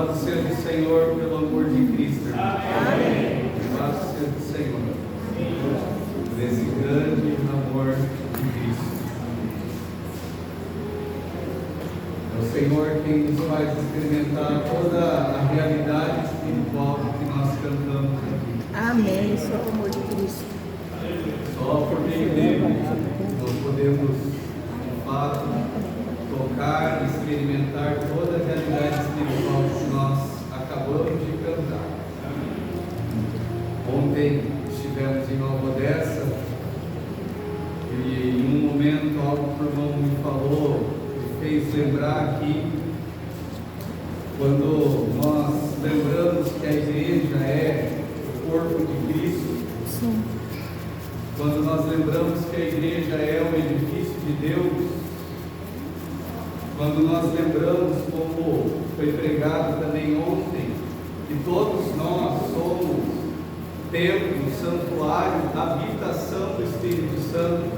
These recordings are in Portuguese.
Louvado seja o Senhor pelo amor de Cristo, irmão. Amém. Louvado seja o Senhor por esse grande amor de Cristo. É o Senhor quem nos faz experimentar toda a realidade espiritual que nós cantamos aqui. Amém. Só o amor de Cristo. Só por meio dele nós podemos, de fato, tocar e experimentar toda a realidade espiritual que nós acabamos de cantar. Ontem estivemos em Nova Odessa e em um momento algo que o irmão me falou, me fez lembrar aqui, quando nós lembramos que a igreja é o corpo de Cristo. Sim. Quando nós lembramos que a igreja é o edifício de Deus, quando nós lembramos, como foi pregado também ontem, que todos nós somos templo, santuário, habitação do Espírito Santo,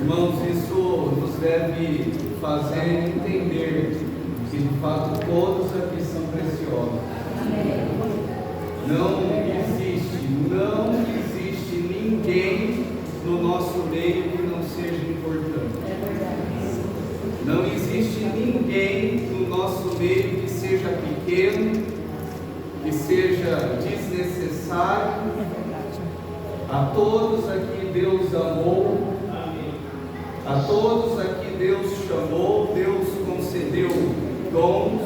irmãos, isso nos deve fazer entender que de fato todos aqui são preciosos. Não existe ninguém no nosso meio que não seja importante. Não existe ninguém no nosso meio que seja pequeno, que seja desnecessário. A todos aqui Deus amou, a todos aqui Deus chamou, Deus concedeu dons.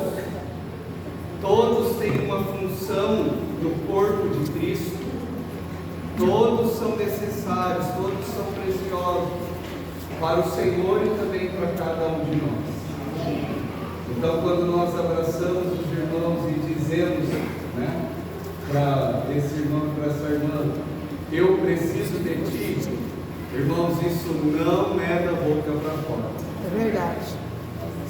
Todos têm uma função no corpo de Cristo. Todos são necessários, todos são preciosos para o Senhor e também para cada um de nós. Então, quando nós abraçamos os irmãos e dizemos, né, para esse irmão e para essa irmã, eu preciso de ti, irmãos, isso não é da boca para fora. É verdade.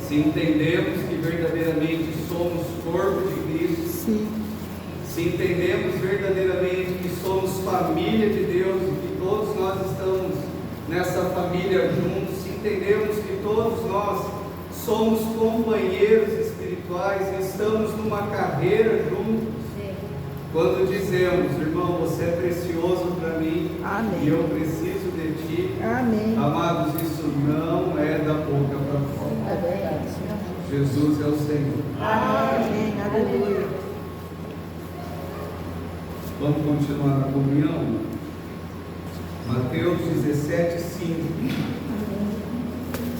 Se entendemos que verdadeiramente somos corpo de Cristo, Sim. se entendemos verdadeiramente que somos família de Deus e que todos nós estamos nessa família juntos, se entendemos que todos nós somos companheiros espirituais e estamos numa carreira juntos, quando dizemos, irmão, você é precioso para mim. Amém. E eu preciso de ti. Amém. Amados, isso não é da boca para fora. É verdade. Jesus é o Senhor. Amém. Aleluia. Vamos continuar na comunhão? Mateus 17, 5.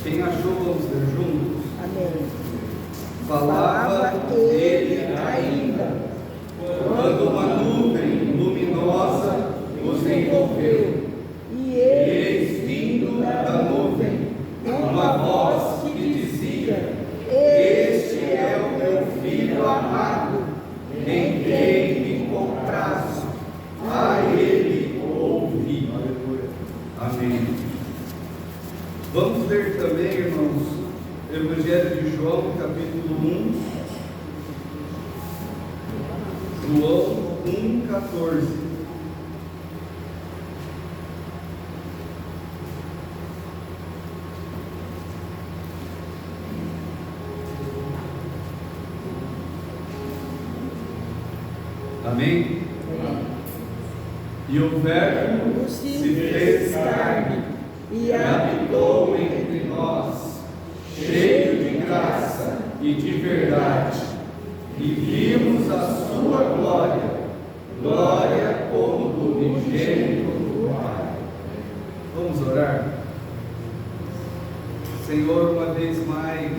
Quem achou, vamos ler juntos? Amém. Falava ele ainda, quando uma nuvem luminosa os envolveu, E eis vindo da nuvem uma voz que dizia: Este é o meu filho amado, em quem me comprazo, a ele ouvi. Amém. Vamos ler também, irmãos, o Evangelho de João, capítulo 1. João 1,14. Amém? E o Verbo se fez carne e habitou entre nós, cheio de graça e de verdade, e vimos a sua glória, glória como do unigênito do Pai. Vamos orar? Senhor, uma vez mais,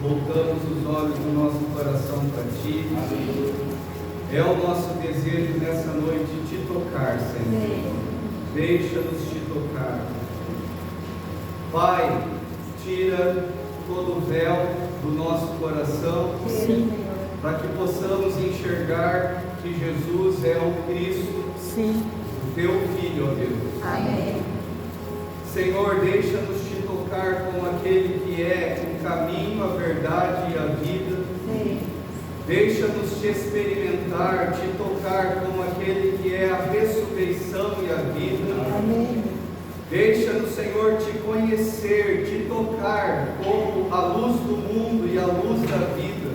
voltamos os olhos do nosso coração para Ti. É o nosso desejo nessa noite Te tocar, Senhor. Deixa-nos Te tocar. Pai, tira todo o véu do nosso coração, para que possamos enxergar que Jesus é o Cristo, Sim. o Teu Filho, ó Deus. Amém. Senhor, deixa-nos Te tocar como aquele que é o caminho, a verdade e a vida. Deixa-nos Te experimentar, Te tocar como aquele que é a ressurreição e a vida. Amém. Deixa-nos, Senhor, Te conhecer, Te tocar como a luz do mundo e a luz da vida.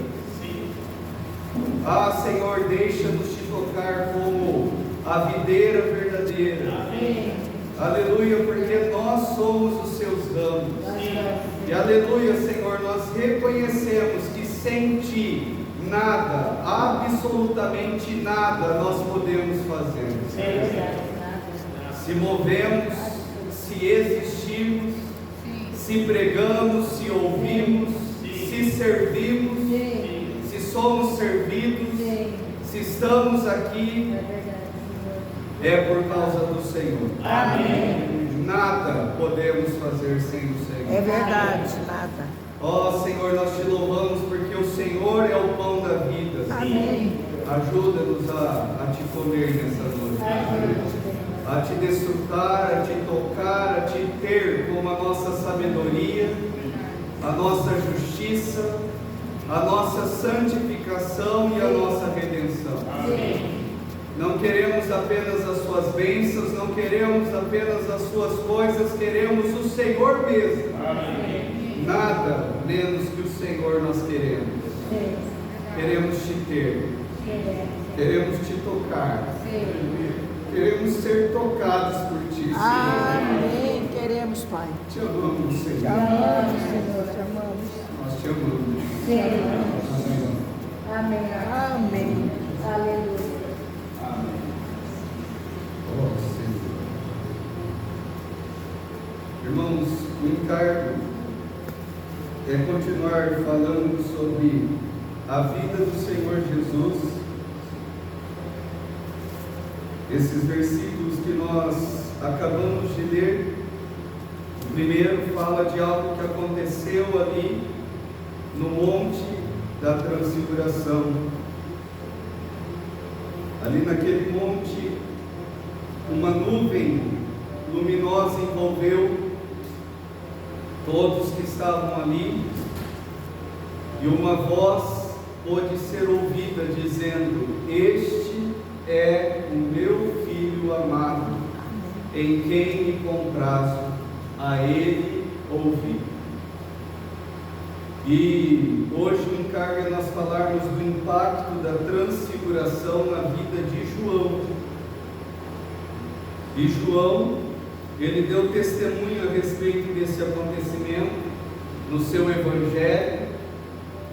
Ah, Senhor, deixa-nos te tocar como a videira verdadeira. Amém. Aleluia, porque nós somos os seus ramos. E aleluia, Senhor, nós reconhecemos que sem Ti, nada, absolutamente nada nós podemos fazer. Se movemos, se existimos, se pregamos, se ouvimos, se servimos, se somos servidos, se estamos aqui, é por causa do Senhor. Amém. Nada podemos fazer sem o Senhor. É verdade, nada. Ó Senhor, nós te louvamos porque o Senhor é o pão da vida. Amém. Ajuda-nos a te comer nessa noite, a te desfrutar, a te tocar, a te ter como a nossa sabedoria, a nossa justiça, a nossa santificação e a nossa redenção. Amém. Não queremos apenas as suas bênçãos, não queremos apenas as suas coisas, queremos o Senhor mesmo. Amém. Nada menos que o Senhor nós queremos. Queremos te ter, queremos te tocar, queremos ser tocados por ti, Senhor. Amém. Queremos, Pai. Te amamos, Te Senhor. amamos, Senhor. Te amamos. Nós te amamos. Amém. Amém. Aleluia. Amém. Oh, Senhor. Irmãos, o encargo é continuar falando sobre a vida do Senhor Jesus. Esses versículos que nós acabamos de ler, o primeiro fala de algo que aconteceu ali no Monte da Transfiguração. Ali naquele monte, uma nuvem luminosa envolveu todos que estavam ali, e uma voz pôde ser ouvida dizendo: Este é o meu Filho amado, em quem me comprazo, a Ele ouvi. E hoje o encargo é nós falarmos do impacto da transfiguração na vida de João. E João, ele deu testemunho a respeito desse acontecimento no seu evangelho,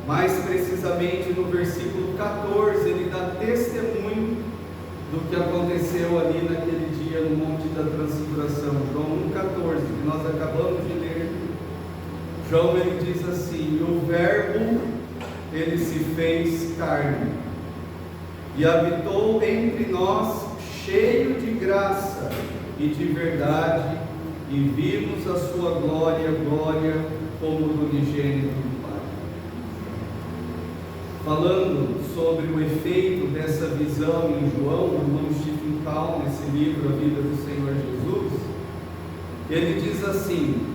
mais precisamente no versículo 14, ele dá testemunho do que aconteceu ali naquele dia no Monte da Transfiguração. João 1,14, que nós acabamos de ler. João, ele diz assim: e o Verbo, ele se fez carne e habitou entre nós, cheio de graça e de verdade, e vimos a sua glória, glória como do unigênito do Pai. Falando sobre o efeito dessa visão em João, o irmão Stephen Paul, nesse livro A Vida do Senhor Jesus, ele diz assim: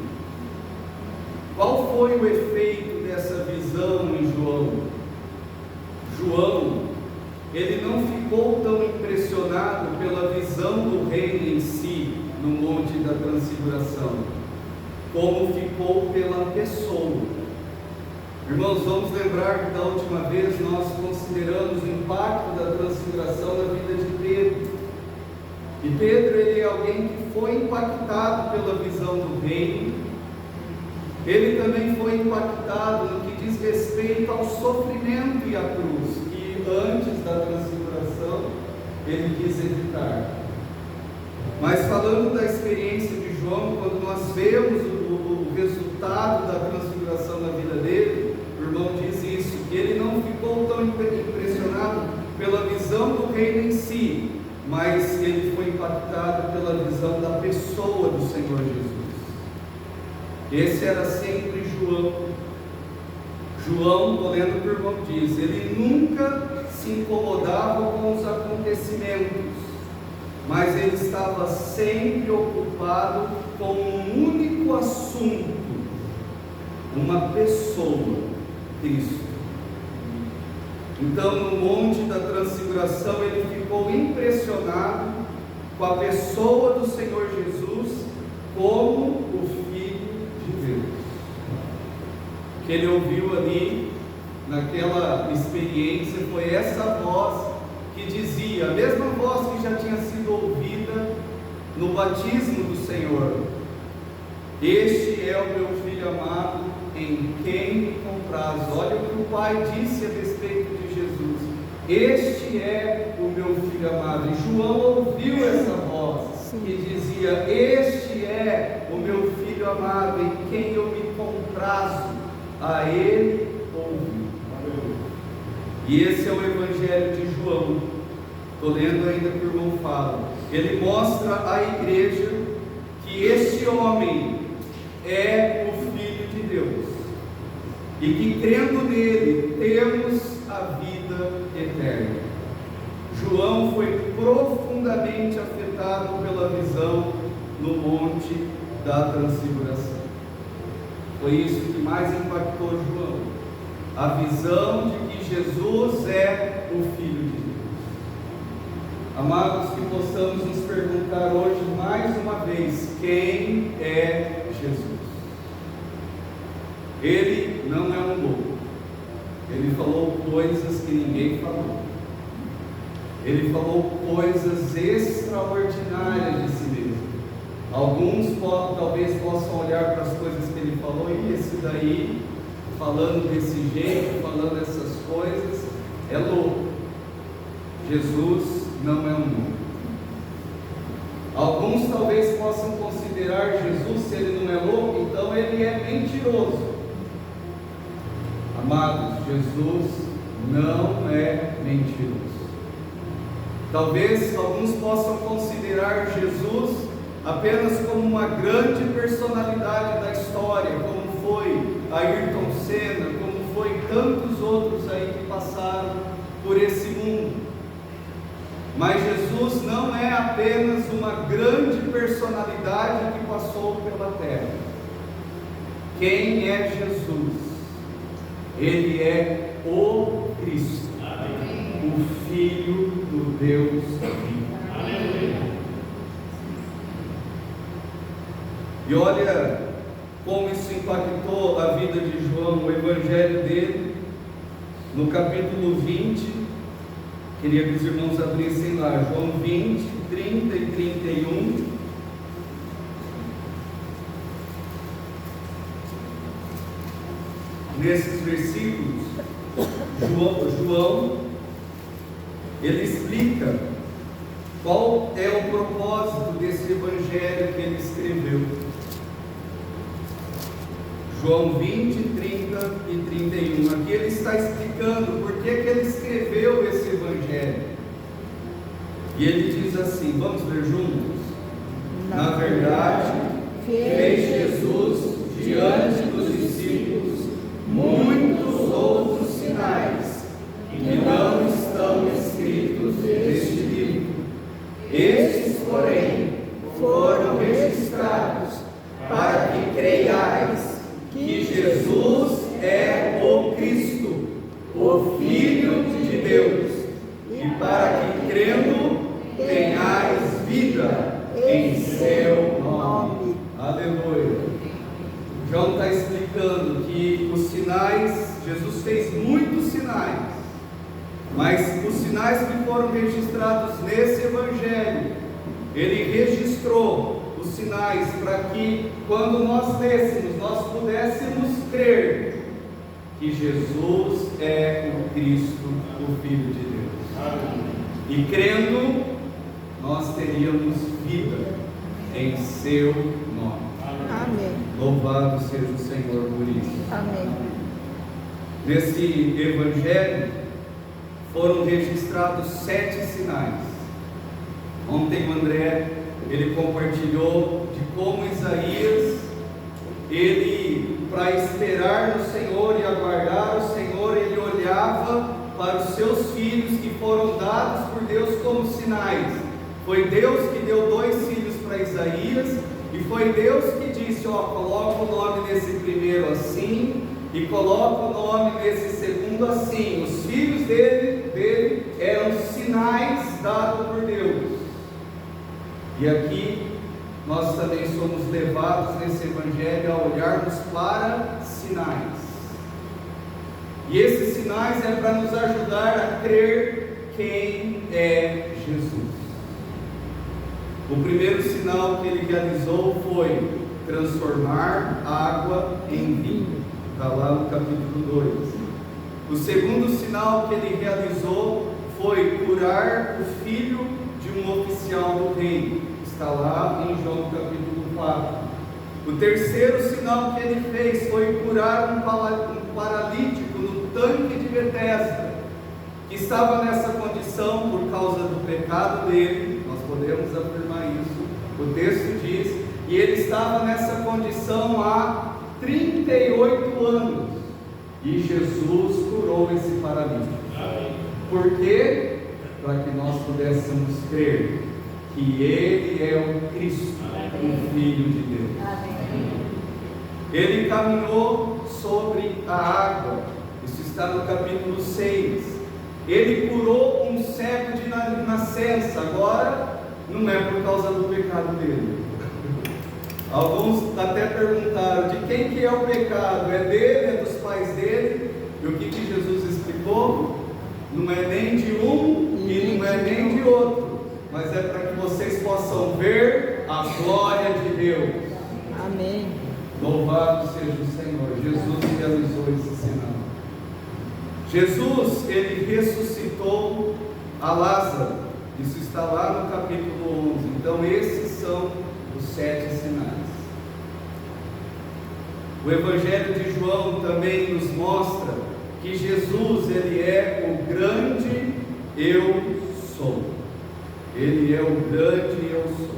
qual foi o efeito dessa visão em João? João, ele não ficou tão impressionado pela visão do reino em si, no Monte da Transfiguração, como ficou pela pessoa. Irmãos, vamos lembrar que da última vez nós consideramos o impacto da transfiguração na vida de Pedro. E Pedro, ele é alguém que foi impactado pela visão do reino. Ele também foi impactado no que diz respeito ao sofrimento e à cruz, que antes da transfiguração ele quis evitar. Mas falando da experiência de João, quando nós vemos o resultado da transfiguração na vida dele, o irmão diz isso, que ele não ficou tão impressionado pela visão do reino em si, mas ele foi impactado pela visão da pessoa do Senhor Jesus. Esse era sempre João. João, estou lendo o que o irmão diz, ele nunca se incomodava com os acontecimentos, mas ele estava sempre ocupado com um único assunto, uma pessoa, Cristo. Então, no Monte da Transfiguração, ele ficou impressionado com a pessoa do Senhor Jesus como o Filho de Deus. O que ele ouviu ali naquela experiência foi essa voz que dizia, a mesma voz que já tinha sido ouvida no batismo do Senhor: este é o meu filho amado, em quem me compraz. Olha o que o Pai disse a respeito de Jesus: este é o meu filho amado. E João ouviu essa voz que dizia: este é o meu filho amado, em quem eu me comprazo. A ele ouvi. E esse é o Evangelho de João. Estou lendo ainda que o irmão fala. Ele mostra à igreja que este homem é o Filho de Deus, e que crendo nele temos a vida eterna. João foi profundamente afetado pela visão no Monte da Transfiguração. Foi isso que mais impactou João, a visão de que Jesus é o Filho de Deus. Amados, que possamos nos perguntar hoje mais uma vez: quem é Jesus? Ele não é um louco. Ele falou coisas que ninguém falou. Ele falou coisas extraordinárias de si mesmo. Alguns talvez possam olhar para as coisas que ele falou: e esse daí, falando desse jeito, falando essas coisas, é louco. Jesus não é um louco. Alguns talvez possam considerar Jesus, se ele não é louco, então ele é mentiroso. Amados, Jesus não é mentiroso. Talvez alguns possam considerar Jesus apenas como uma grande personalidade da história, como foi Ayrton Senna, como foi tantos outros aí que passaram por esse mundo. Mas Jesus não é apenas uma grande personalidade que passou pela terra. Quem é Jesus? Ele é o Cristo, o Filho do Deus vivo. E olha como isso impactou a vida de João, o evangelho dele, no capítulo 20. Queria que os irmãos abrissem lá, João 20, 30 e 31. Nesses versículos, João, ele explica qual é o propósito desse evangelho que ele escreveu. João 20, 30 e 31. Aqui ele está explicando por que ele escreveu esse evangelho. E ele diz assim, vamos ler juntos? Na verdade, fez Jesus diante dos discípulos muitos outros sinais que não estão escritos neste livro. Estes, porém, foram registrados para que creiais que Jesus é o Cristo, o Filho de Deus, e para que crendo tenhais vida em seu nome. Aleluia. João está explicando que os sinais, Jesus fez muitos sinais, mas os sinais que foram registrados nesse evangelho, ele registrou os sinais para que, quando nós lêssemos, nós pudéssemos crer que Jesus é o Cristo, o Filho de Deus. E crendo, nós teríamos vida em seu nome. Amém. Louvado seja o Senhor por isso. Amém. Nesse evangelho foram registrados 7 sinais. Ontem o André, ele compartilhou de como Isaías, ele, para esperar no Senhor e aguardar o Senhor, ele olhava para os seus filhos que foram dados por Deus como sinais. Foi Deus que deu 2 filhos para Isaías, e foi Deus que disse, coloca o nome desse primeiro assim, e coloca o nome desse segundo assim. Os filhos dele eram sinais dados por Deus. E aqui nós também somos levados nesse evangelho a olharmos para sinais. E esses sinais é para nos ajudar a crer quem é Jesus. O primeiro sinal que ele realizou foi transformar água em vinho. Está lá no capítulo 2. O segundo sinal que ele realizou foi curar o filho de um oficial do rei. Está lá em João capítulo 4. O terceiro sinal que ele fez foi curar um paralítico no tanque de Betesda, que estava nessa condição por causa do pecado dele. Nós podemos afirmar isso. O texto diz, e ele estava nessa condição há 38 anos, e Jesus curou esse paralítico. Por quê? Para que nós pudéssemos crer que ele é o Cristo, o Filho de Deus. Ele caminhou sobre a água. Isso está no capítulo 6. Ele curou um cego de nascença. Agora não é por causa do pecado dele. Alguns até perguntaram de quem que é o pecado, é dele, é dos pais dele? E o que Jesus explicou? Não é nem de um e não é nem de outro, mas é para que vocês possam ver a glória de Deus. Amém. Louvado seja o Senhor. Jesus realizou esse sinal. Jesus, ele ressuscitou a Lázaro. Isso está lá no capítulo 11. Então esses são os 7 sinais. O Evangelho de João também nos mostra que Jesus, ele é o grande eu sou. Ele é o grande eu sou.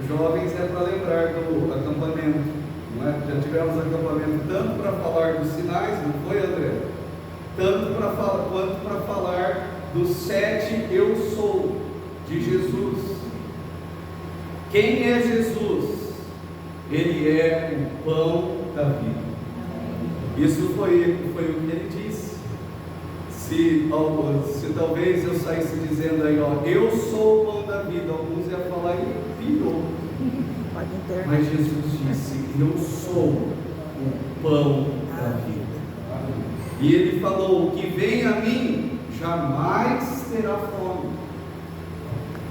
Os jovens é para lembrar do acampamento, não é? Já tivemos acampamento tanto para falar dos sinais, não foi, André? Tanto para falar, quanto para falar dos 7 eu sou de Jesus. Quem é Jesus? Ele é o pão da vida. Isso foi o que ele disse. Se talvez eu saísse dizendo aí, ó, eu sou o pão da vida, alguns iam falar e pirou. Mas Jesus disse, eu sou o pão da vida. E ele falou, que vem a mim jamais terá fome.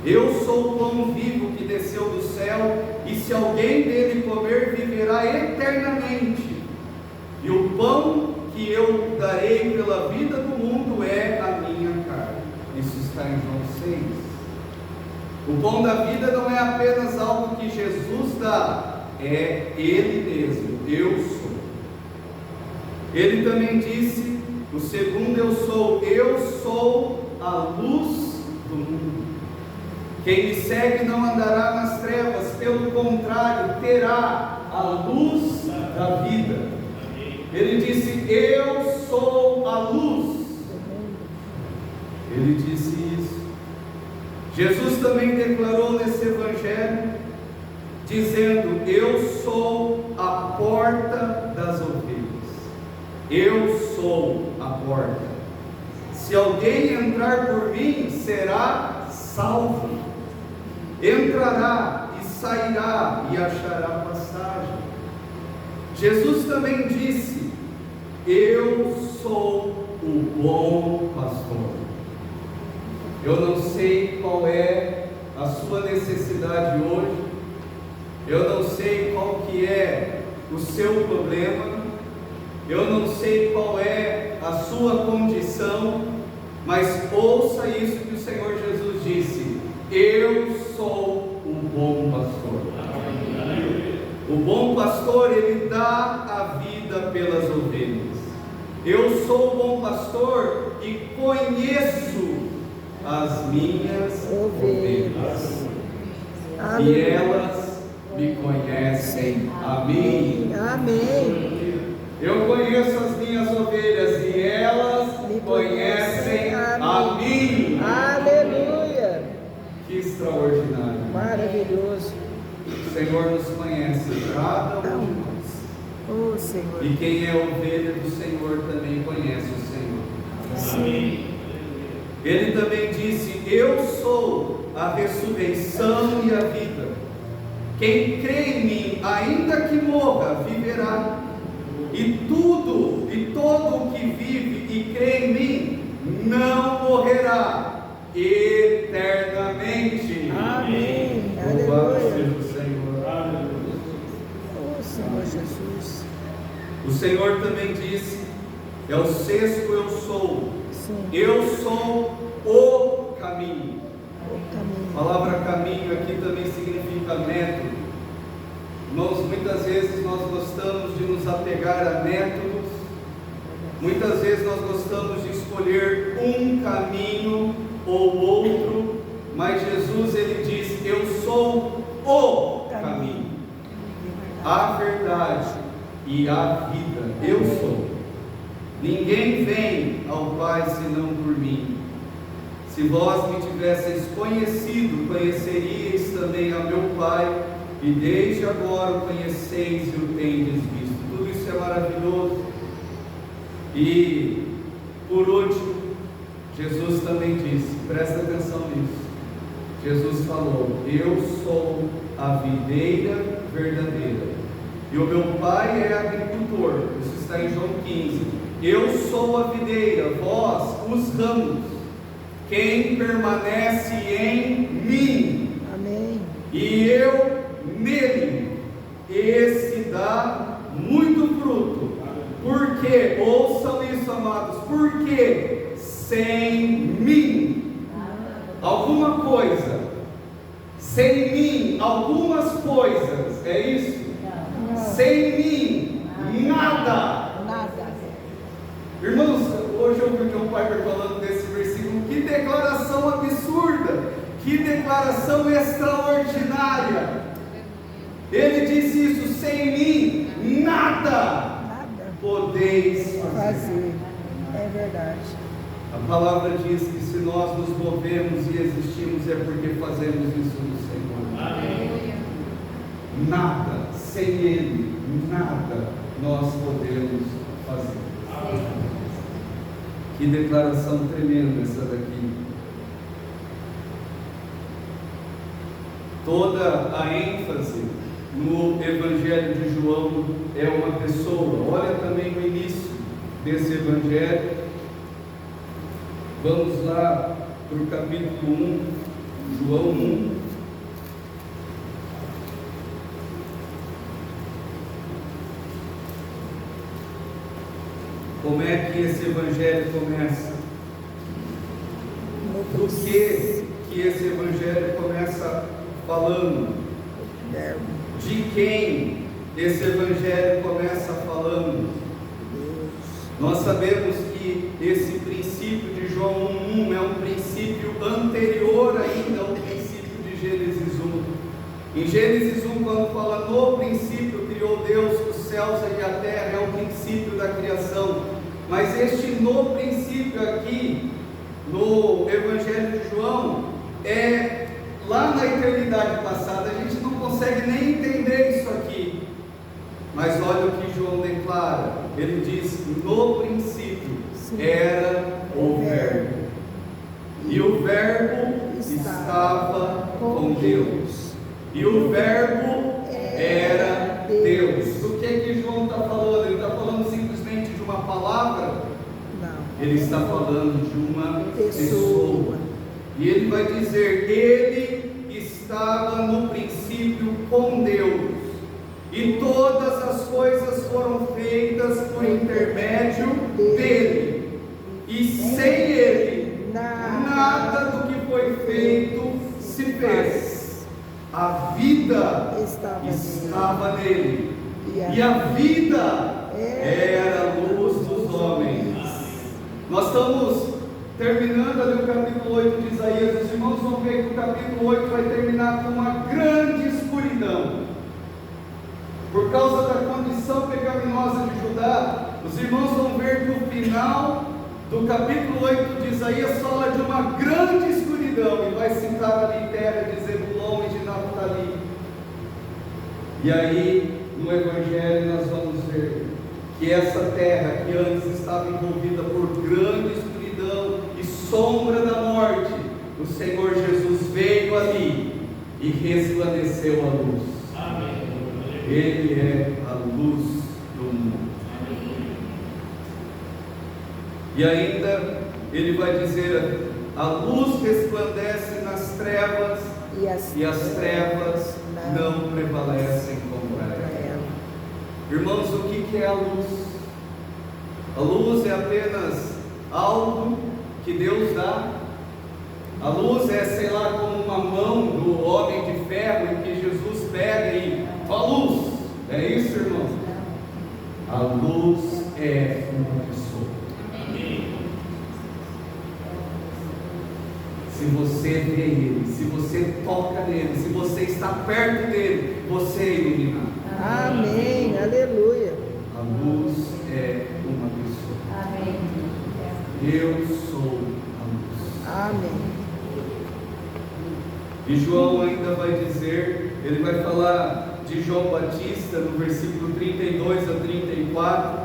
Eu sou o pão vivo que desceu do céu, e se alguém dele comer, viverá eternamente. E o pão que eu darei pela vida do mundo é a minha carne. Isso está em João 6. O pão da vida não é apenas algo que Jesus dá, é Ele mesmo, eu sou. Ele também disse, o segundo eu sou a luz do mundo. Quem me segue não andará nas trevas, pelo contrário, terá a luz da vida. Ele disse, eu sou a luz. Ele disse isso. Jesus também declarou nesse evangelho, dizendo, eu sou a porta das ovelhas. Eu sou a porta. Se alguém entrar por mim, será salvo. Entrará e sairá e achará pastagem. Jesus também disse, eu sou o bom pastor. Eu não sei qual é a sua necessidade hoje, eu não sei qual que é o seu problema, eu não sei qual é a sua condição, mas ouça isso que o Senhor Jesus disse, eu sou o bom pastor. O bom pastor, ele dá a vida pelas ovelhas. Eu sou o bom pastor e conheço as minhas ovelhas. E elas me conhecem a mim. Amém. Eu conheço as minhas ovelhas e elas me conhecem a mim. Aleluia. Que extraordinário. Maravilhoso. O Senhor nos conhece, cada um. Oh, Senhor. E quem é ovelha do Senhor também conhece o Senhor. Sim. Ele também disse, eu sou a ressurreição e a vida. Quem crê em mim, ainda que morra, viverá. e todo o que vive e crê em mim não morrerá eternamente. Amém. Louvado Aleluia. seja o Senhor. Oh, Senhor Jesus. O Senhor também disse, é o sexto eu sou. Sim. Eu sou o caminho. O A caminho. palavra caminho aqui também significa método. Irmãos, muitas vezes nós gostamos de nos apegar a métodos. Muitas vezes nós gostamos de escolher um caminho ou outro, mas Jesus ele diz, eu sou o caminho, a verdade e a vida. Eu sou. Ninguém vem ao Pai senão por mim. Se vós me tivesseis conhecido, conheceríeis também a meu Pai, e desde agora o conheceis e o tendes visto. Tudo isso é maravilhoso. E por último, Jesus também disse, presta atenção nisso. Jesus falou, eu sou a videira verdadeira, e o meu Pai é agricultor. Isso está em João 15. Eu sou a videira, vós os ramos. Quem permanece em mim, Amém. e eu nele, esse dá muito fruto. Porque, ouçam isso, amados, porque sem mim, alguma coisa, sem mim, algumas coisas, é isso? Sem mim, nada. Nada. Irmãos, hoje eu ouvi meu pai falando desse versículo. Que declaração absurda, que declaração extraordinária. Ele disse isso: sem mim, nada Nada. podeis fazer. Fazer. É verdade. A palavra diz que se nós nos movemos e existimos é porque fazemos isso no Senhor. Nada, sem Ele, nada nós podemos fazer. Que declaração tremenda essa daqui. Toda a ênfase no Evangelho de João é uma pessoa. Olha também o início desse Evangelho. Vamos lá para o capítulo 1, João 1. Como é que esse Evangelho começa? Do que esse Evangelho começa falando? De quem esse Evangelho começa falando? Nós sabemos que esse princípio de João 1 é um princípio anterior ainda ao princípio de Gênesis 1. Em Gênesis 1, quando fala no princípio criou Deus os céus e a terra, é o princípio da criação. Mas este no princípio aqui, no Evangelho de João, é lá na eternidade passada. A gente não consegue nem entender isso aqui. Mas olha o que João declara. Ele diz: no princípio era o Verbo, e o Verbo estava com Deus, e o Verbo era Deus. Do que João está falando? Ele está falando simplesmente de uma palavra? Não. Ele está falando de uma Pessoa. E ele vai dizer: ele estava no princípio com Deus, e todas as coisas foram feitas por intermédio dele, e sem ele nada do que foi feito se fez. A vida estava nele, e a vida era a luz dos homens. Nós estamos terminando ali o capítulo 8 de Isaías. Os irmãos vão ver que o capítulo 8 vai terminar com uma grande escuridão. Por causa da condição pecaminosa de Judá, os irmãos vão ver que o final do capítulo 8 de Isaías fala de uma grande escuridão, e vai citar ali terra de Zebulon e de Naftali. E aí, no Evangelho, nós vamos ver que essa terra, que antes estava envolvida por grande escuridão e sombra da morte, o Senhor Jesus veio ali e resplandeceu a luz. Amém. Ele é a luz do mundo. E ainda ele vai dizer: a luz resplandece nas trevas e as trevas não prevalecem contra ela. Irmãos, o que é a luz? A luz é apenas algo que Deus dá. A luz é, sei lá, como uma mão do homem de ferro em que Jesus pega e a luz. É isso, irmão? A luz é uma pessoa. Se você vê Ele, se você toca nele, se você está perto dele, você é iluminado. Amém. Aleluia. A luz é uma pessoa. Amém. Eu sou a luz. Amém. E João ainda vai dizer, ele vai falar de João Batista no versículo 32 a 34,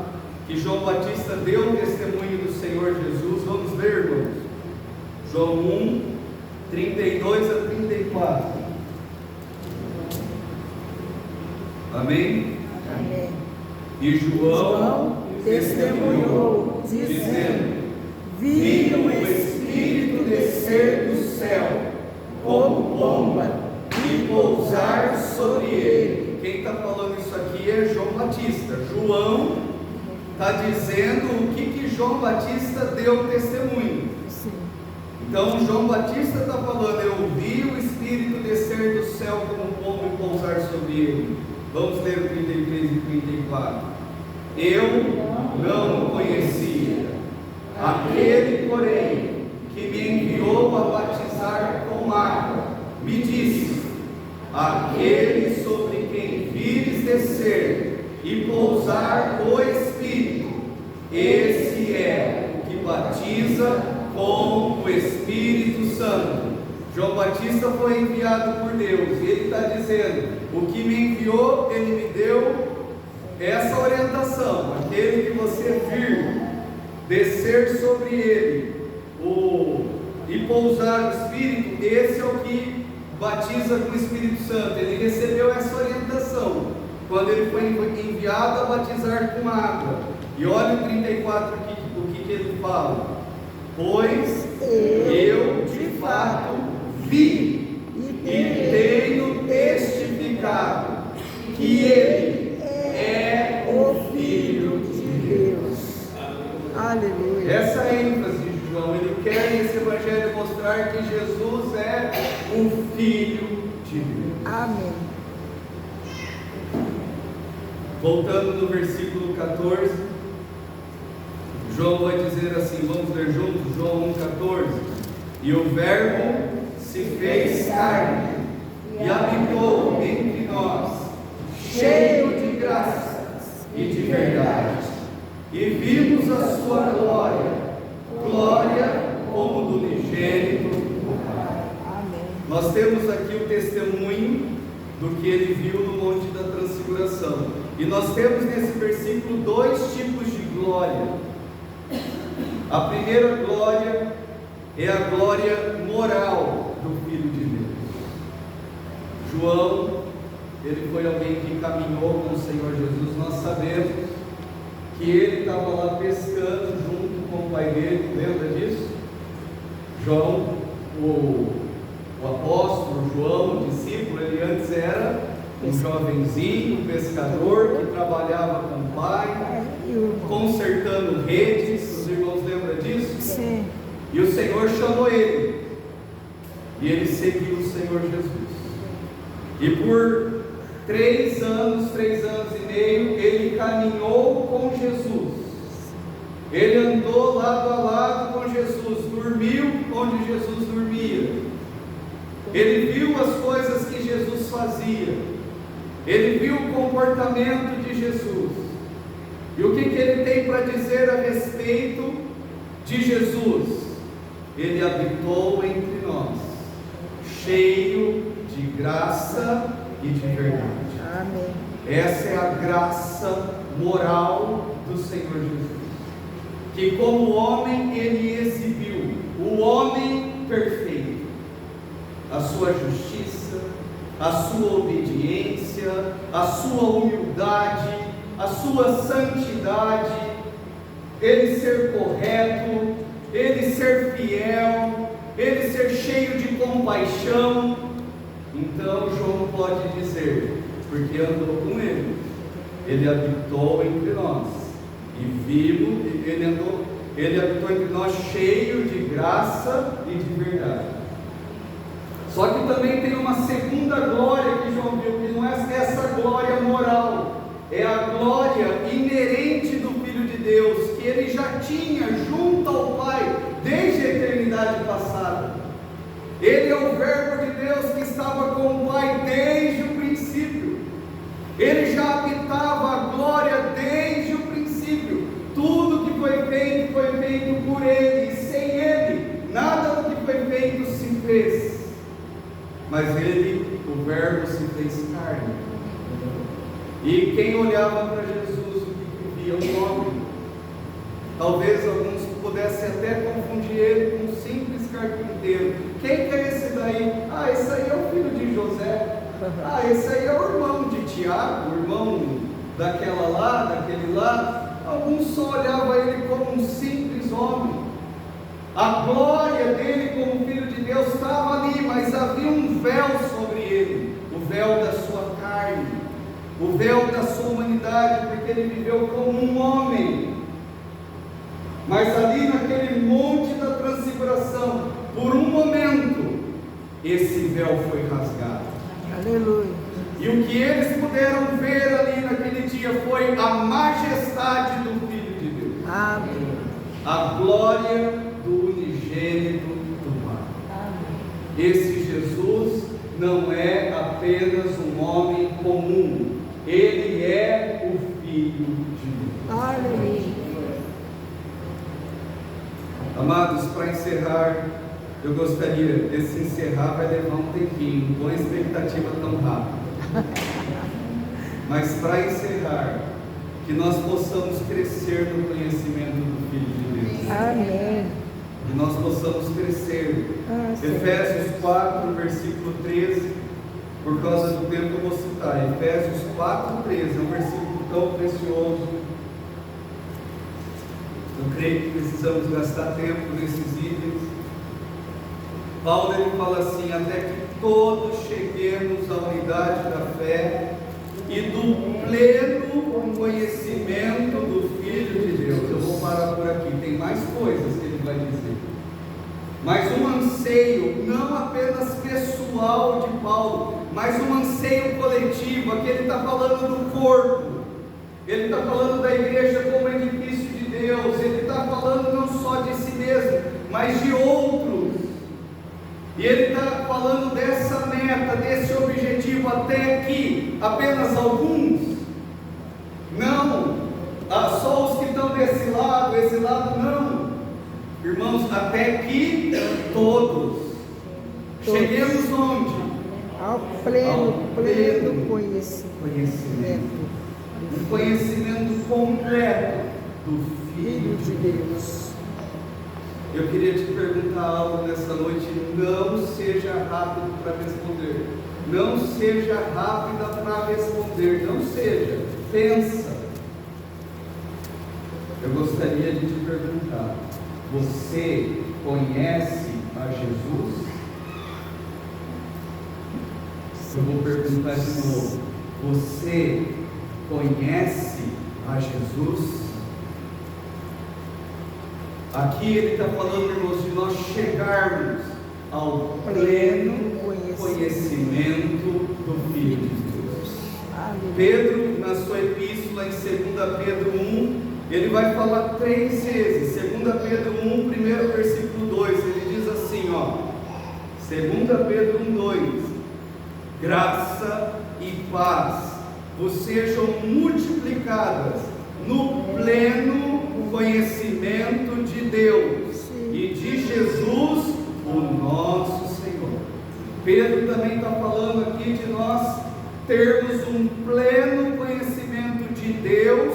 que João Batista deu testemunho do Senhor Jesus. Vamos ler, irmãos? João 1, 32 a 34. Amém? Amém. E João testemunhou, dizendo: vi o Espírito descer do céu como pomba e pousar sobre ele. Quem está falando isso aqui é João Batista. João está dizendo o que João Batista deu testemunho. Sim. Então João Batista está falando: eu vi o Espírito descer do céu como pomba e pousar sobre ele. Vamos ler o 33 e 34. Eu não o conhecia. Aquele, porém, que me enviou a batizar com água, me disse: aquele sobre quem vires descer e pousar o Espírito, esse é o que batiza com o Espírito Santo. João Batista foi enviado por Deus, e ele está dizendo: o que me enviou, ele me deu essa orientação. Aquele que você vir descer sobre ele e pousar o Espírito, esse é o que batiza com o Espírito Santo. Ele recebeu essa orientação quando ele foi enviado a batizar com água. E olha o 34 aqui, o que ele fala: pois eu de fato vi e tenho testificado que ele é o Filho de Deus. Aleluia. Essa é a ênfase de João. Ele quer nesse evangelho mostrar que Jesus é o Filho de Deus. Amém. Voltando no versículo 14, João vai dizer assim, vamos ler juntos, João 1,14: e o Verbo se fez carne e habitou entre nós, cheio de graça e de verdade, e vimos a sua glória, glória como do unigênito do Pai. Amém. Nós temos aqui o testemunho do que ele viu no Monte da Transfiguração, e nós temos nesse versículo dois tipos de glória. A primeira glória é a glória moral do Filho de Deus. João, ele foi alguém que caminhou com o Senhor Jesus. Nós sabemos que ele estava lá pescando junto com o pai dele, lembra disso? João, o apóstolo João, o discípulo, ele antes era um jovenzinho, um pescador que trabalhava com o pai, consertando redes. Os irmãos lembram disso? Sim. E o Senhor chamou ele, e ele seguiu o Senhor Jesus. E por 3 anos e meio, ele caminhou com Jesus. Ele andou lado a lado com Jesus, dormiu onde Jesus dormia. Ele viu as coisas que Jesus fazia. Ele viu o comportamento de Jesus. E o que ele tem para dizer a respeito de Jesus? Ele habitou entre nós, cheio de graça e de verdade. Amém. Essa é a graça moral do Senhor Jesus, que como homem ele exibiu, o homem perfeito, a sua justiça, a sua obediência, a sua humildade, a sua santidade. ele ser correto, ele ser fiel, ele ser cheio de compaixão. Então João pode dizer, porque andou com ele habitou entre nós, e vimos, ele habitou entre nós cheio de graça e de verdade. Só que também tem uma segunda glória que João viu, que não é essa glória moral, é a glória inerente do Filho de Deus, que ele já tinha junto ao Pai desde a eternidade passada. Ele é o Verbo de Deus que estava com o Pai desde o princípio. Ele já habitava a glória desde o princípio. Tudo que foi feito por ele, e sem ele nada do que foi feito se fez. Mas ele, o Verbo, se fez carne. E quem olhava para Jesus, o que via? Um homem. Talvez alguns pudessem até confundir ele com um simples carpinteiro. Quem que é esse daí? Ah, esse aí é o filho de José. Ah, esse aí é o irmão de Tiago, o irmão daquela lá, daquele lá. Alguns só olhavam ele como um simples homem. A glória dele como filho de Deus estava ali, mas havia um véu sobre ele, o véu da sua carne, o véu da sua humanidade, porque ele viveu como um homem. Mas ali naquele monte da transfiguração, por um momento, esse véu foi rasgado. Aleluia. E o que eles puderam ver ali naquele dia foi a majestade do Filho de Deus. Amém. A glória do unigênito do Pai. Amém. Esse Jesus não é apenas um homem comum, ele é o Filho de Deus. Aleluia. Amados, para encerrar, eu gostaria, esse encerrar vai levar um tempinho, não põe expectativa tão rápido. Mas para encerrar, que nós possamos crescer no conhecimento do Filho de Deus. Amém. Que nós possamos crescer. Sim. Efésios 4, versículo 13, por causa do tempo eu vou citar. Efésios 4, 13, é um versículo tão precioso. Eu creio que precisamos gastar tempo nesses itens. Paulo ele fala assim: até que todos cheguemos à unidade da fé e do pleno conhecimento do Filho de Deus. Eu vou parar por aqui, tem mais coisas que ele vai dizer. Mas um anseio, não apenas pessoal de Paulo, mas um anseio coletivo. Aqui ele está falando do corpo, ele está falando da igreja como edifício de Deus, ele está falando não só de si mesmo, mas de outros. E ele está falando dessa meta, desse objetivo até aqui, apenas alguns? Não, só os que estão desse lado, esse lado não. Irmãos, até aqui, todos. Cheguemos onde? Ao pleno conhecimento. Um conhecimento completo do Filho de Deus. Eu queria te perguntar algo nessa noite. Não seja rápido para responder. Não seja rápida para responder. Não seja. Pensa. Eu gostaria de te perguntar: você conhece a Jesus? Eu vou perguntar de novo: você conhece a Jesus? Aqui ele está falando, irmãos, de nós chegarmos ao pleno conhecimento do Filho de Deus. Pedro, na sua epístola em 2 Pedro 1, ele vai falar 3 vezes. 2 Pedro 1, primeiro versículo 2, ele diz assim, 2 Pedro 1, 2: graça e paz vos sejam multiplicadas no pleno conhecimento de Deus e de Jesus, o nosso Senhor. Pedro também está falando aqui de nós termos um pleno conhecimento de Deus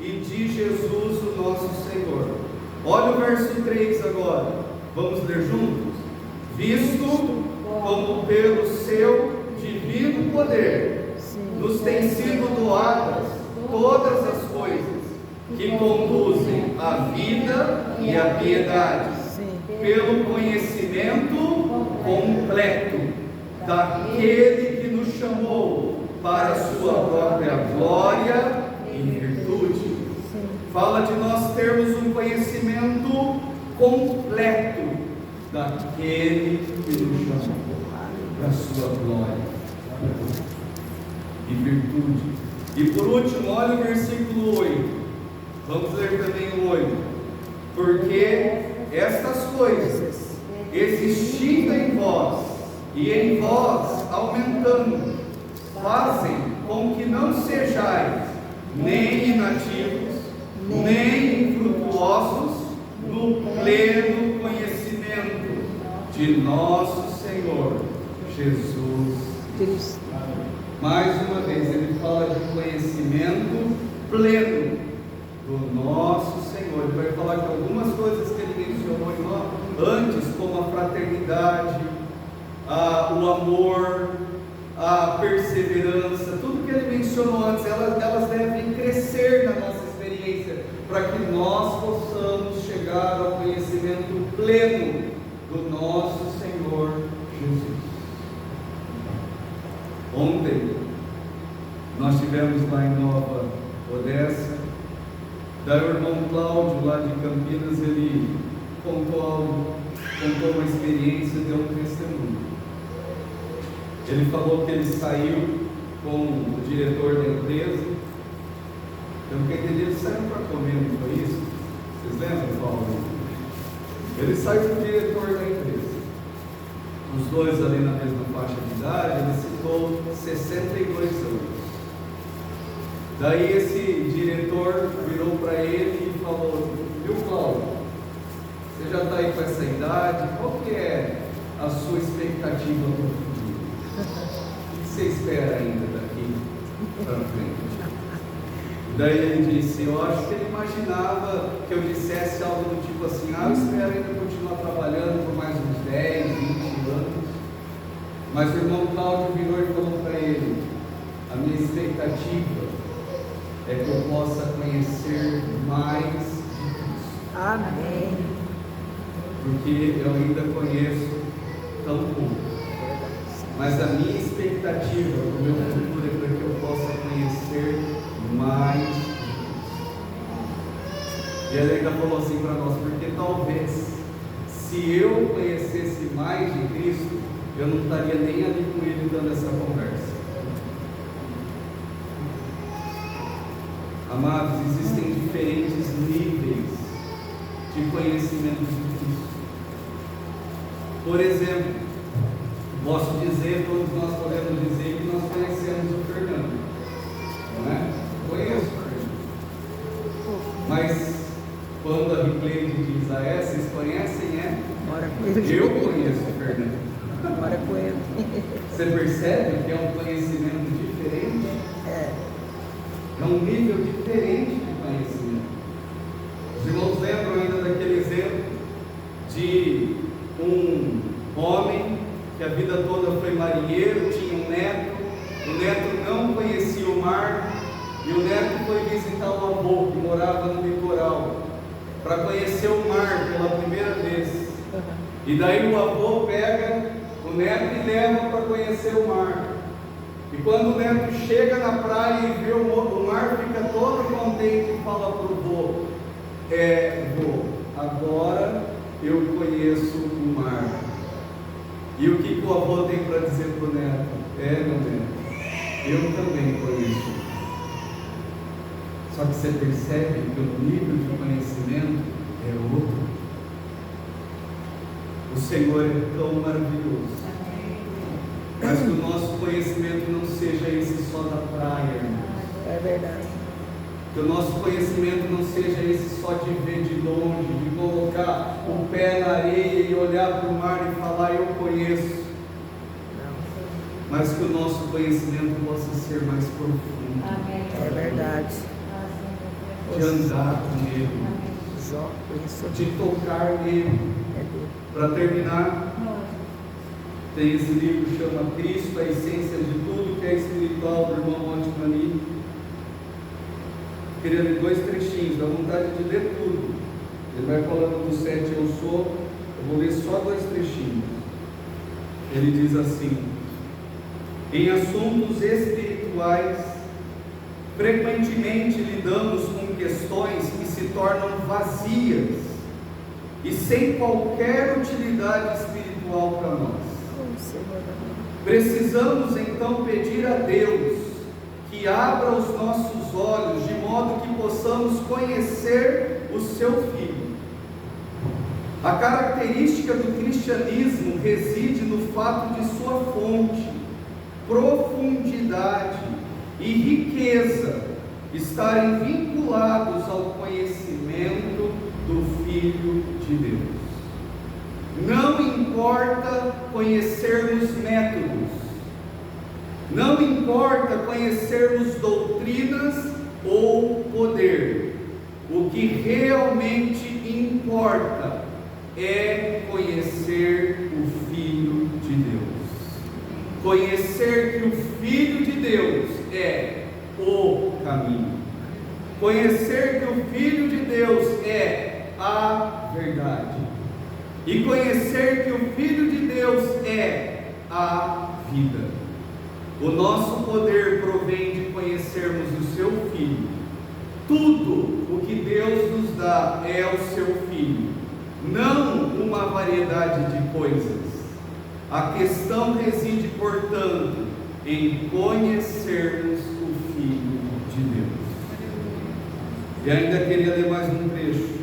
e de Jesus, o nosso Senhor. Olha o verso 3 agora, vamos ler juntos? Visto como pelo seu divino poder nos têm sido doadas todas as coisas, que conduzem à vida e à piedade, Sim. pelo conhecimento completo daquele que nos chamou para a sua própria glória e virtude. Fala de nós termos um conhecimento completo daquele que nos chamou para a sua glória e virtude. E por último, olha o versículo 8. Vamos ler também o 8. Porque estas coisas, existindo em vós e em vós aumentando, fazem com que não sejais nem inativos, nem infrutuosos no pleno conhecimento de nosso Senhor Jesus Cristo. Mais uma vez, ele fala de conhecimento pleno do nosso Senhor. Ele vai falar que algumas coisas que ele mencionou antes, como a fraternidade, o amor, a perseverança, tudo que ele mencionou antes, elas devem crescer na nossa experiência, para que nós possamos chegar ao conhecimento pleno do nosso Senhor Jesus. Ontem nós tivemos lá em Nova Odessa, daí o irmão Cláudio lá de Campinas, ele contou uma experiência, deu um testemunho. Ele falou que ele saiu com o diretor da empresa. Eu não entendi, ele saiu para comer, não foi isso? Vocês lembram, Paulo? Ele saiu com o diretor da empresa. Os dois ali na mesma faixa de idade, ele citou 62 anos. Daí esse diretor virou para ele e falou: viu, Cláudio, você já está aí com essa idade, qual que é a sua expectativa para o futuro? O que você espera ainda daqui para frente? Daí ele disse: eu acho que ele imaginava que eu dissesse algo do tipo assim: eu espero ainda continuar trabalhando por mais uns 10, 20 anos. Mas o irmão Cláudio virou e falou para ele: a minha expectativa é que eu possa conhecer mais de Cristo. Amém. Porque eu ainda conheço tão pouco. Mas a minha expectativa para o meu futuro é para que eu possa conhecer mais de Cristo. E ele ainda falou assim para nós: porque talvez, se eu conhecesse mais de Cristo, eu não estaria nem ali com ele dando essa conversa. Amados, existem diferentes níveis de conhecimento de Cristo. Por exemplo, posso dizer, todos nós podemos dizer que nós conhecemos o Fernando, não é? Conheço o Fernando. Mas quando a Ricleide diz: vocês conhecem, Bora com ele. eu conheço o Fernando. Bora com ele. Você percebe que é um conhecimento diferente? É um nível diferente de conhecimento. Os irmãos lembram ainda daquele exemplo de um homem que a vida toda foi marinheiro, tinha um neto, o neto não conhecia o mar, e o neto foi visitar o avô que morava no litoral, para conhecer o mar pela primeira vez. E daí o avô pega o neto e leva para conhecer o mar. E quando o neto chega na praia e vê o mar, fica todo contente e fala para o vô: vô, agora eu conheço o mar. E o que o avô tem para dizer para o neto? Meu neto, eu também conheço. Só que você percebe que o nível de conhecimento é outro. O Senhor é tão maravilhoso. Mas que o nosso conhecimento não seja esse só da praia, irmãos. É verdade. Que o nosso conhecimento não seja esse só de ver de longe, de colocar o pé na areia e olhar para o mar e falar: eu conheço. Mas que o nosso conhecimento possa ser mais profundo. É verdade. De andar com Ele, Jó, isso. de tocar nele. Para terminar, tem esse livro que chama Cristo, a Essência de Tudo que é Espiritual, do irmão Monte Mani. queria ler 2 trechinhos, dá vontade de ler tudo. Ele vai falando do 7 eu sou, eu vou ler só 2 trechinhos. Ele diz assim: em assuntos espirituais, frequentemente lidamos com questões que se tornam vazias e sem qualquer utilidade espiritual para nós. Precisamos então pedir a Deus que abra os nossos olhos de modo que possamos conhecer o seu Filho. A característica do cristianismo reside no fato de sua fonte, profundidade e riqueza estarem vinculados ao conhecimento do Filho de Deus. Não importa conhecermos métodos, não importa conhecermos doutrinas ou poder, o que realmente importa é conhecer o Filho de Deus. Conhecer que o Filho de Deus é o caminho. Conhecer que o Filho de Deus é a verdade. E conhecer que o Filho de Deus é a vida. O nosso poder provém de conhecermos o seu Filho. Tudo o que Deus nos dá é o seu Filho, não uma variedade de coisas. A questão reside, portanto, em conhecermos o Filho de Deus. E ainda queria ler mais um trecho.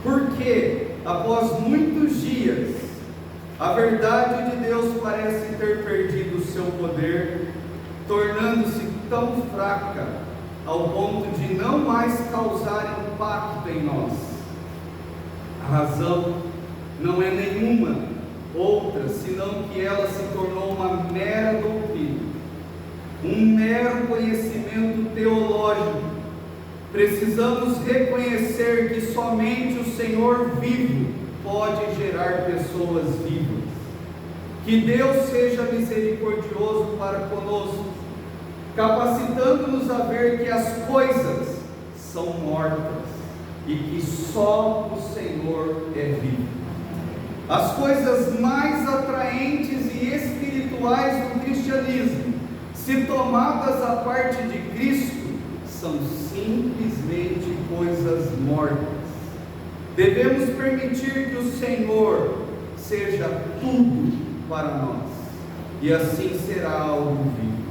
Porque, após muitos dias, a verdade de Deus parece ter perdido o seu poder, tornando-se tão fraca ao ponto de não mais causar impacto em nós. A razão não é nenhuma outra, senão que ela se tornou uma mera doutrina, um mero conhecimento teológico. Precisamos reconhecer que somente o Senhor vivo pode gerar pessoas vivas. Que Deus seja misericordioso para conosco, capacitando-nos a ver que as coisas são mortas e que só o Senhor é vivo. As coisas mais atraentes e espirituais do cristianismo, se tomadas à parte de Cristo, são simplesmente coisas mortas. Devemos permitir que o Senhor seja tudo para nós, e assim será algo vivo.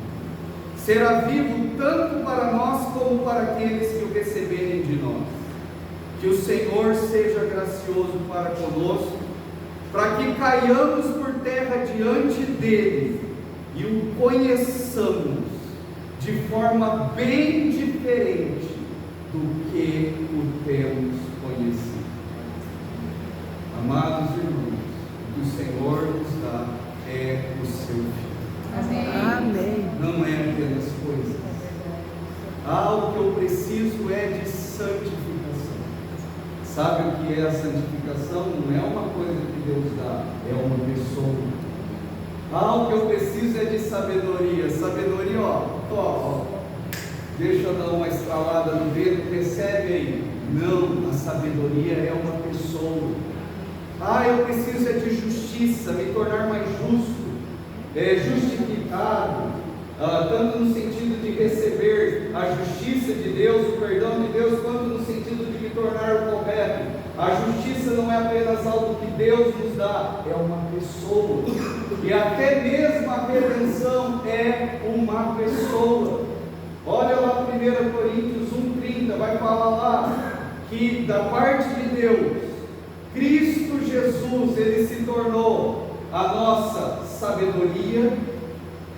Será vivo tanto para nós como para aqueles que o receberem de nós. Que o Senhor seja gracioso para conosco, para que caiamos por terra diante dele e o conheçamos de forma bem diferente do que o temos conhecido. Amados irmãos, o que o Senhor nos dá é o seu Filho. Amém. Não é apenas coisas. O que eu preciso é de santificação. Sabe o que é a santificação? Não é uma coisa que Deus dá, é uma pessoa. O que eu preciso é de sabedoria. Sabedoria, deixa eu dar uma estralada no dedo, recebe aí. Não, a sabedoria é uma pessoa. Eu preciso é de justiça, me tornar mais justo, justificado, tanto no sentido de receber a justiça de Deus, o perdão de Deus, quanto no sentido de me tornar o correto. A justiça não é apenas algo que Deus nos dá, é uma pessoa. E até mesmo a redenção é uma pessoa. Olha lá 1 Coríntios 1,30, vai falar lá que da parte de Deus, Cristo Jesus, ele se tornou a nossa sabedoria,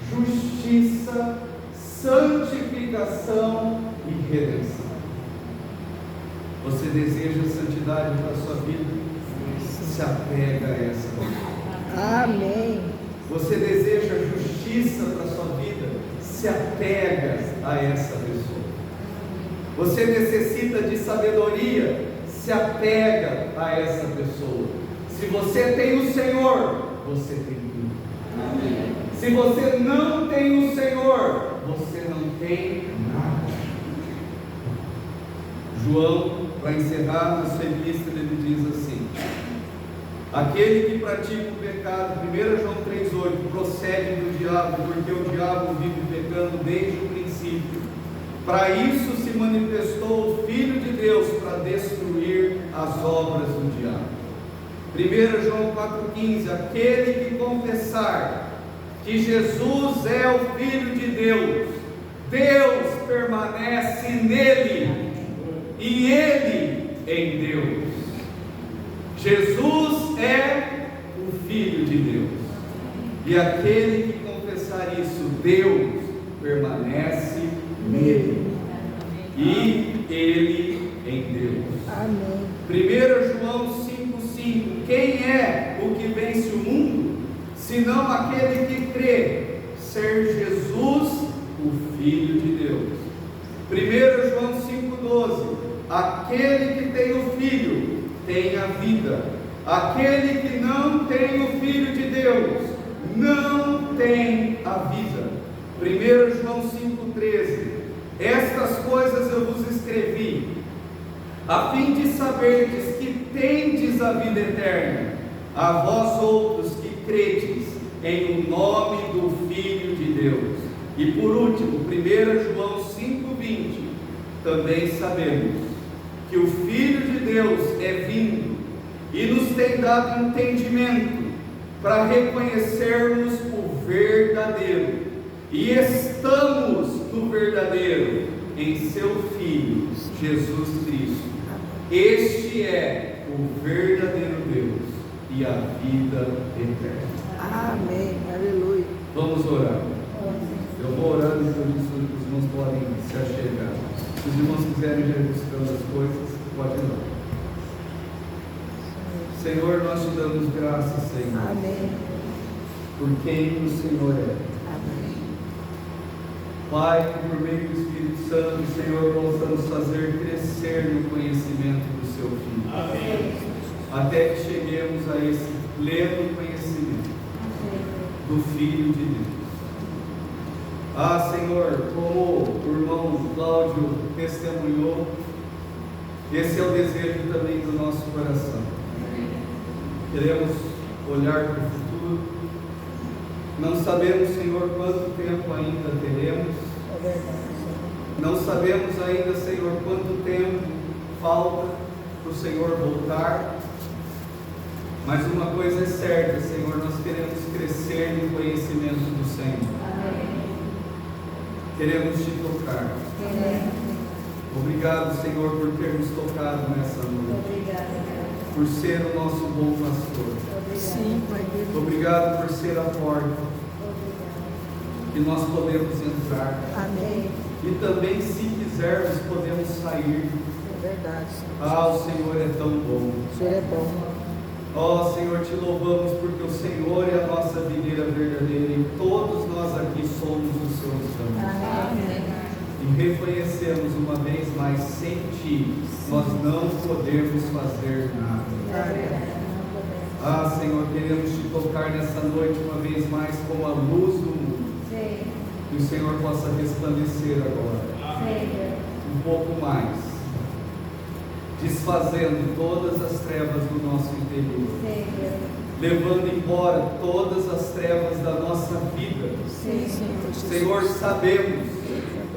justiça, santificação e redenção. Você deseja santidade para a sua vida? Se apega a essa pessoa. Amém. Você deseja justiça para a sua vida? Se apega a essa pessoa. Você necessita de sabedoria? Se apega a essa pessoa. Se você tem o Senhor, você tem tudo. Amém. Se você não tem o Senhor, você não tem nada. João, para encerrar a sua epístola, ele diz assim: aquele que pratica o pecado, 1 João 3,8, procede do diabo, porque o diabo vive pecando desde o princípio. Para isso se manifestou o Filho de Deus, para destruir as obras do diabo. 1 João 4,15, aquele que confessar que Jesus é o Filho de Deus, Deus permanece nele e ele em Deus. Jesus é o Filho de Deus, e aquele que confessar isso, Deus permanece nele e ele em Deus. Amém. 1 João 5,5, quem é o que vence o mundo, senão aquele que crê ser Jesus o Filho de Deus? 1 João 5,12, aquele que tem o Filho tem a vida, aquele que não tem o Filho de Deus não tem a vida. 1 João 5,13, estas coisas eu vos escrevi, a fim de saberdes que tendes a vida eterna, a vós outros que credes em o nome do Filho de Deus. E por último, 1 João 5,20, também sabemos que o Filho de Deus é vindo e nos tem dado entendimento para reconhecermos o verdadeiro, e estamos no verdadeiro, em seu Filho, Jesus Cristo. Este é o verdadeiro Deus e a vida eterna. Amém. Aleluia. Vamos orar. Eu vou orando e depois disso os irmãos podem se achegar. Se os irmãos quiserem já ir buscando as coisas, pode ir lá. Senhor, nós te damos graças, Senhor. Amém. Por quem o Senhor é. Amém. Pai, que por meio do Espírito Santo, Senhor, possamos fazer crescer no conhecimento do Seu Filho. Amém. Até que cheguemos a esse pleno conhecimento do Filho de Deus. Ah, Senhor, como o irmão Cláudio testemunhou, esse é o desejo também do nosso coração. Queremos olhar para o futuro. Não sabemos, Senhor, quanto tempo ainda teremos. É verdade. Não sabemos ainda, Senhor, quanto tempo falta para o Senhor voltar. Mas uma coisa é certa, Senhor, nós queremos crescer no conhecimento do Senhor. Queremos te tocar. Obrigado, Senhor, por ter nos tocado nessa noite. Por ser o nosso bom pastor. Sim, Pai Deus. Obrigado por ser a porta que nós podemos entrar. Amém. E também, se quisermos, podemos sair. É verdade, Senhor. Ah, o Senhor é tão bom. O Senhor é bom. Ó Senhor, te louvamos porque o Senhor é a nossa videira verdadeira e todos nós aqui somos os seus ramos. Amém. E reconhecemos uma vez mais, sem Ti, nós não podemos fazer nada. Ah, Senhor, queremos te tocar nessa noite uma vez mais como a luz do mundo. Que o Senhor possa resplandecer agora. Um pouco mais. Desfazendo todas as trevas do nosso interior. Levando embora todas as trevas da nossa vida. Senhor, sabemos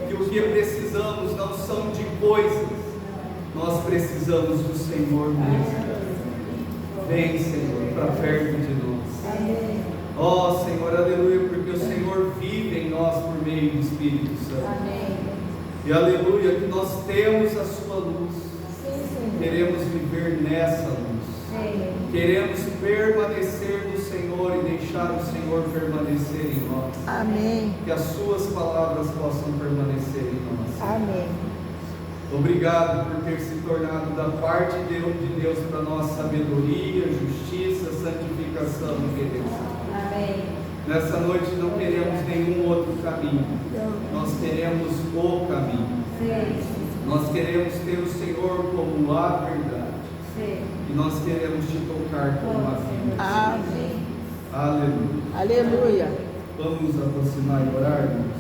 que o que precisamos não são de coisas. Nós precisamos do Senhor mesmo. Vem, Senhor, para perto de nós. Ó Senhor, aleluia, porque o Senhor vive em nós por meio do Espírito Santo. E aleluia, que nós temos a sua luz. Queremos viver nessa luz. Queremos permanecer no Senhor e deixar o Senhor permanecer em nós. Amém. Que as suas palavras possam permanecer em nós. Amém. Obrigado por ter se tornado da parte de Deus para nós sabedoria, justiça, santificação e redenção. Nessa noite não queremos nenhum outro caminho. Nós queremos o caminho. Nós queremos ter o Senhor como a verdade. E nós queremos te tocar como a vida. Amém. Aleluia. Aleluia. Vamos nos aproximar e orar, irmãos?